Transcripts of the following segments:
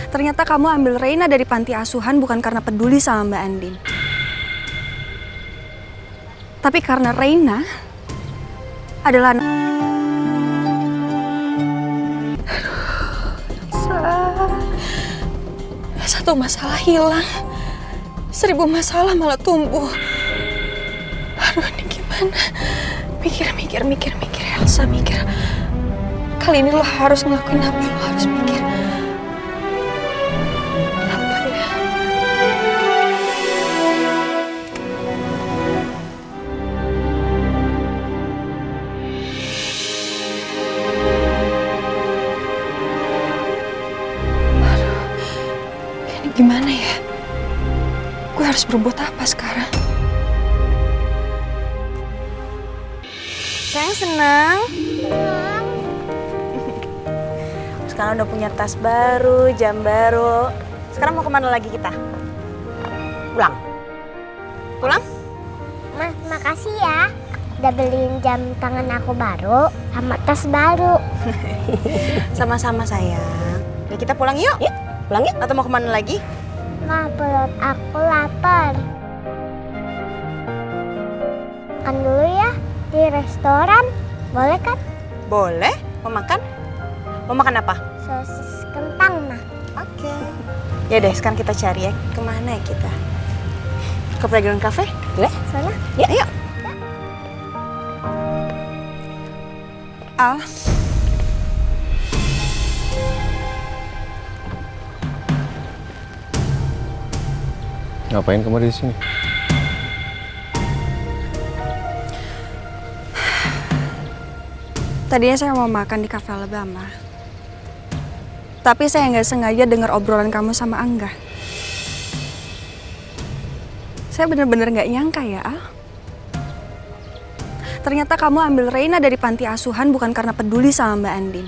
Ternyata kamu ambil Reina dari panti asuhan bukan karena peduli sama Mbak Andin. Tapi karena Reina adalah satu masalah hilang, 1000 masalah malah tumbuh. Aduh, ini gimana? Mikir, Elsa mikir. Kali ini lo harus ngelakuin apa lo harus mikir. Apa ya? Ini gimana ya? Gue harus berbuat apa sekarang? Sayang senang. Sekarang udah punya tas baru, jam baru. Sekarang mau kemana lagi kita? Pulang? Pulang? Ma, makasih ya. Udah beliin jam tangan aku baru sama tas baru. Sama-sama sayang. Udah kita pulang yuk. Yuk, pulang yuk. Atau mau kemana lagi? Ma, perut aku lapar. Makan dulu ya di restoran. Boleh kan? Boleh. Mau makan? Mau makan apa? Sosis kentang, Ma. Oke. Ya deh, sekarang kita cari ya. Kemana ya kita? Ke Playground Cafe? Boleh? Sana. Ya, ayo. Al. Ngapain kamu di sini? Tadinya saya mau makan di Cafe Alabama. Tapi saya nggak sengaja dengar obrolan kamu sama Angga. Saya bener-bener nggak nyangka ya, Al. Ternyata kamu ambil Reina dari panti asuhan bukan karena peduli sama Mbak Andin.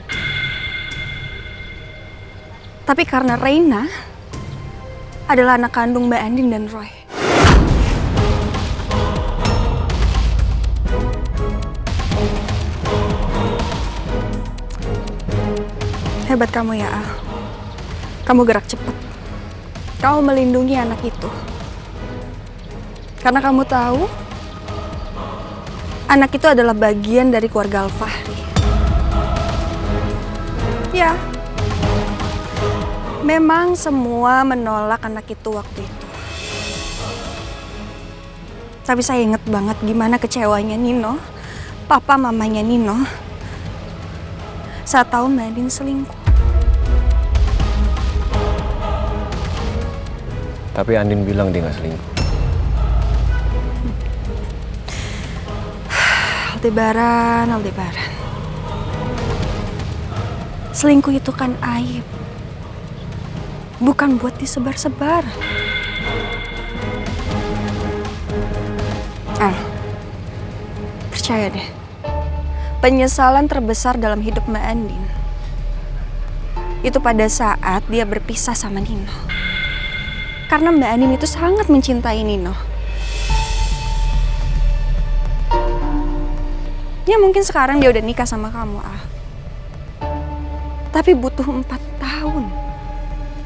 Tapi karena Reina adalah anak kandung Mbak Andin dan Roy. Hebat kamu ya, Al. Kamu gerak cepat. Kamu melindungi anak itu. Karena kamu tahu, anak itu adalah bagian dari keluarga Al-Fahri. Ya, memang semua menolak anak itu waktu itu. Tapi saya inget banget gimana kecewanya Nino, papa mamanya Nino, saat tahu Mbak Andin selingkuh. Tapi Andin bilang dia nggak selingkuh. Aldebaran. Selingkuh itu kan aib. Bukan buat disebar-sebar. Percaya deh. Penyesalan terbesar dalam hidup Mbak Andin itu pada saat dia berpisah sama Nino. Karena Mbak Andin itu sangat mencintai Nino. Ya mungkin sekarang dia udah nikah sama kamu, Al. Tapi butuh 4 tahun.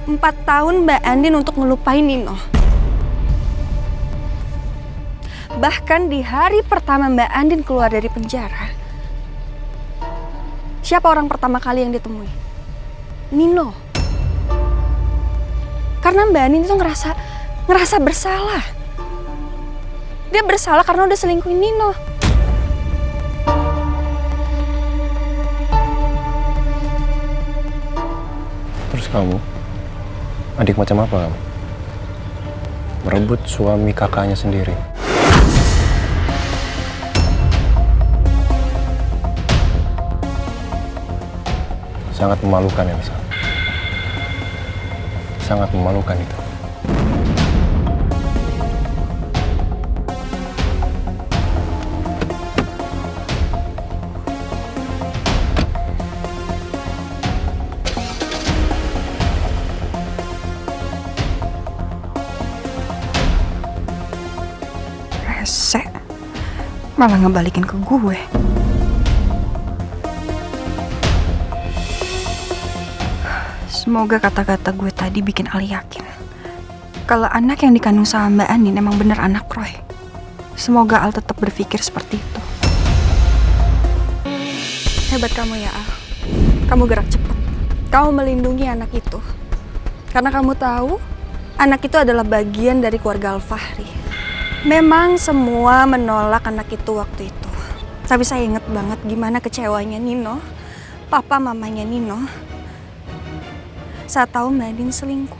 4 tahun Mbak Andin untuk ngelupain Nino. Bahkan di hari pertama Mbak Andin keluar dari penjara, siapa orang pertama kali yang ditemui? Nino. Karena Mbak Andin itu ngerasa bersalah. Dia bersalah karena udah selingkuhin Nino. Terus kamu, adik macam apa kamu? Merebut suami kakaknya sendiri. Sangat memalukan, Elsa. Sangat memalukan itu. Rese, malah ngebalikin ke gue. Semoga kata-kata gue tadi bikin Ali yakin kalau anak yang dikandung sama Mbak Andin emang bener anak Roy. Semoga Al tetap berpikir seperti itu. Hebat kamu ya, Al. Kamu gerak cepat. Kamu melindungi anak itu. Karena kamu tahu, anak itu adalah bagian dari keluarga Al-Fahri. Memang semua menolak anak itu waktu itu. Tapi saya inget banget gimana kecewanya Nino, papa mamanya Nino, saat tahu Mbak Andin selingkuh.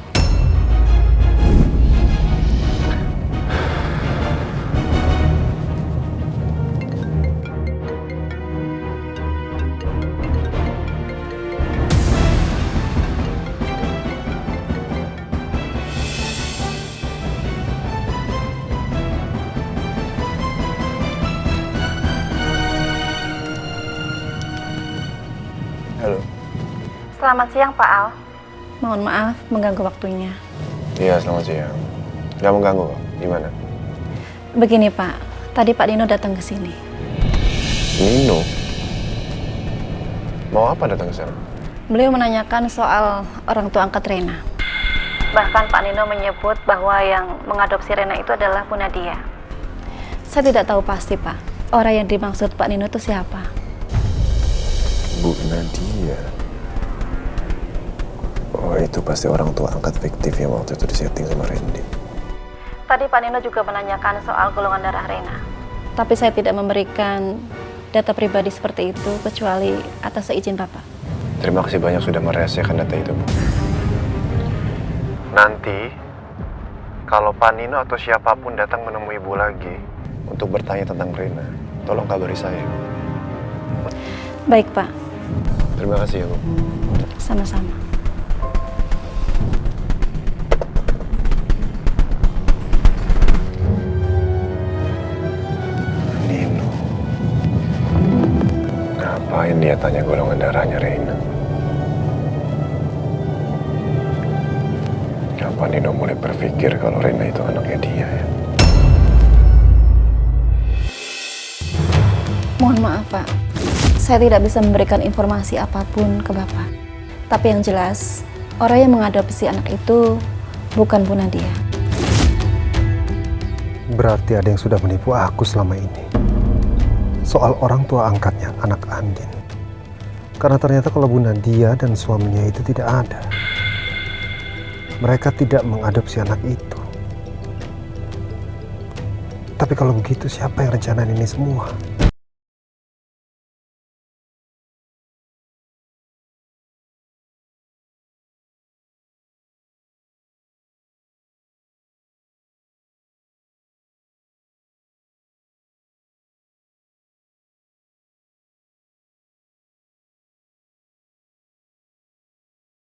Halo. Selamat siang Pak Al. Mohon maaf mengganggu waktunya. Iya, selamat siang. Gak mengganggu kok. Gimana? Begini Pak, tadi Pak Nino datang ke sini. Nino? Mau apa datang ke sana? Beliau menanyakan soal orang tua angkat Rena. Bahkan Pak Nino menyebut bahwa yang mengadopsi Rena itu adalah Bu Nadia. Saya tidak tahu pasti Pak, orang yang dimaksud Pak Nino itu siapa. Bu Nadia. Oh, itu pasti orang tua angkat fiktif yang waktu itu disetting sama Randy. Tadi Pak Nino juga menanyakan soal golongan darah Rena. Tapi saya tidak memberikan data pribadi seperti itu kecuali atas seizin Bapak. Terima kasih banyak sudah merahasiakan data itu, Bu. Nanti, kalau Pak Nino atau siapapun datang menemui Ibu lagi untuk bertanya tentang Rena, tolong kabari saya. Baik Pak. Terima kasih ya, Bu. Sama-sama. Nino. Ngapain dia tanya golongan darahnya Reina? Kapan Nino mulai berpikir kalau Reina itu anaknya dia ya? Mohon maaf Pak, saya tidak bisa memberikan informasi apapun ke Bapak. Tapi yang jelas, orang yang mengadopsi anak itu bukan Bu Nadia. Berarti ada yang sudah menipu aku selama ini. Soal orang tua angkatnya, anak Andin. Karena ternyata kalau Bu Nadia dan suaminya itu tidak ada. Mereka tidak mengadopsi anak itu. Tapi kalau begitu siapa yang rencanain ini semua?